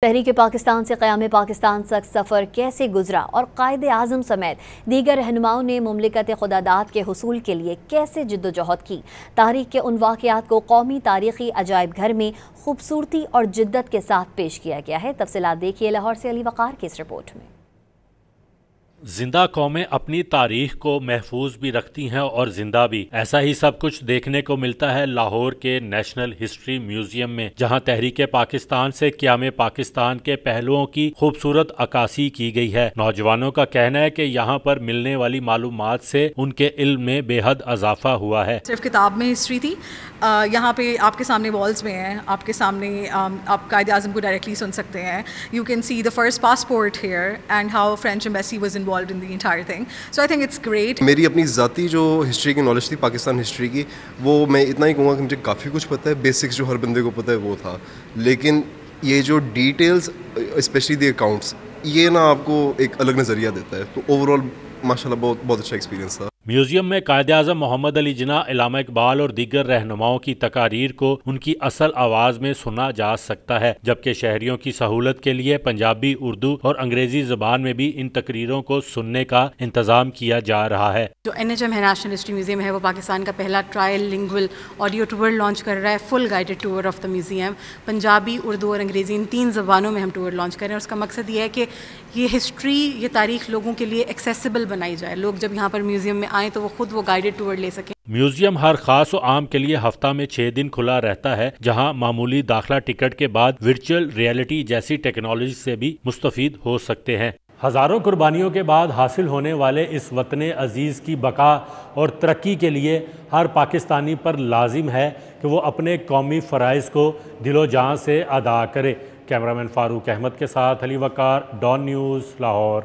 तहरीक पाकिस्तान से क़याम पाकिस्तान तक सफ़र कैसे गुजरा और कायद-ए-आज़म समेत दीगर रहनुमाओं ने मुमलिकत खुदादाद के हुसूल के लिए कैसे जिद्दोजहद की। तारीख के उन वाक़यात को कौमी तारीख़ी अजायब घर में खूबसूरती और जिद्दत के साथ पेश किया गया है। तफसीलात देखिए लाहौर से अली वक़ार की इस रिपोर्ट में। जिंदा कौमें अपनी तारीख को महफूज भी रखती हैं और जिंदा भी। ऐसा ही सब कुछ देखने को मिलता है लाहौर के नेशनल हिस्ट्री म्यूजियम में, जहां तहरीक पाकिस्तान से क़याम पाकिस्तान के पहलुओं की खूबसूरत अक्कासी की गई है। नौजवानों का कहना है कि यहाँ पर मिलने वाली मालूमात से उनके इल्म में बेहद इजाफा हुआ है। सिर्फ किताब में हिस्ट्री थी, यहाँ पे आपके सामने वॉल्स में है, आपके सामने आप कायद आज़म को डायरेक्टली सुन सकते हैं। You can see the first passport here and how French embassy was involved in the entire thing. So I think it's great. मेरी अपनी ज़ाती जो हिस्ट्री की नॉलेज थी पाकिस्तान हिस्ट्री की, वो मैं इतना ही कहूँगा कि मुझे काफ़ी कुछ पता है। बेसिक्स जो हर बंदे को पता है वो था, लेकिन ये जो डिटेल्स स्पेशली द अकाउंट्स, ये ना आपको एक अलग नज़रिया देता है। तो ओवरऑल माशाल्लाह बहुत अच्छा एक्सपीरियंस था। म्यूजियम में कायद-ए-आज़म मोहम्मद अली जिन्ना, इल्लामा इकबाल और दीगर रहनुमाओं की तकारीर को उनकी असल आवाज़ में सुना जा सकता है, जबकि शहरियों की सहूलत के लिए पंजाबी, उर्दू और अंग्रेजी ज़बान में भी इन तकरीरों को सुनने का इंतज़ाम किया जा रहा है। जो NHM है, नेशनल हिस्ट्री म्यूजियम है, वो पाकिस्तान का पहला trial lingual audio tour launch कर रहा है। Full guided tour of the museum, Punjabi, Urdu और अंग्रेज़ी इन 3 ज़बानों में हम टूर लॉन्च कर रहे हैं। उसका मकसद ये है कि ये हिस्ट्री, ये तारीख लोगों के लिए एक्सेसिबल बनाई जाए। लोग जब यहाँ पर म्यूजियम में आएँ तो वो खुद वो गाइडेड टूर ले सकें। म्यूजियम हर खास और आम के लिए हफ्ता में 6 दिन खुला रहता है, जहां मामूली दाखिला टिकट के बाद वर्चुअल रियलिटी जैसी टेक्नोलॉजी से भी मुस्तफीद हो सकते हैं। हज़ारों कुर्बानियों के बाद हासिल होने वाले इस वतन अजीज़ की बका और तरक्की के लिए हर पाकिस्तानी पर लाजिम है कि वो अपने कौमी फ़राइज़ को दिलो जान से अदा करे। कैमरामैन फ़ारूक अहमद के साथ अली वक़ार, डॉन न्यूज़, लाहौर।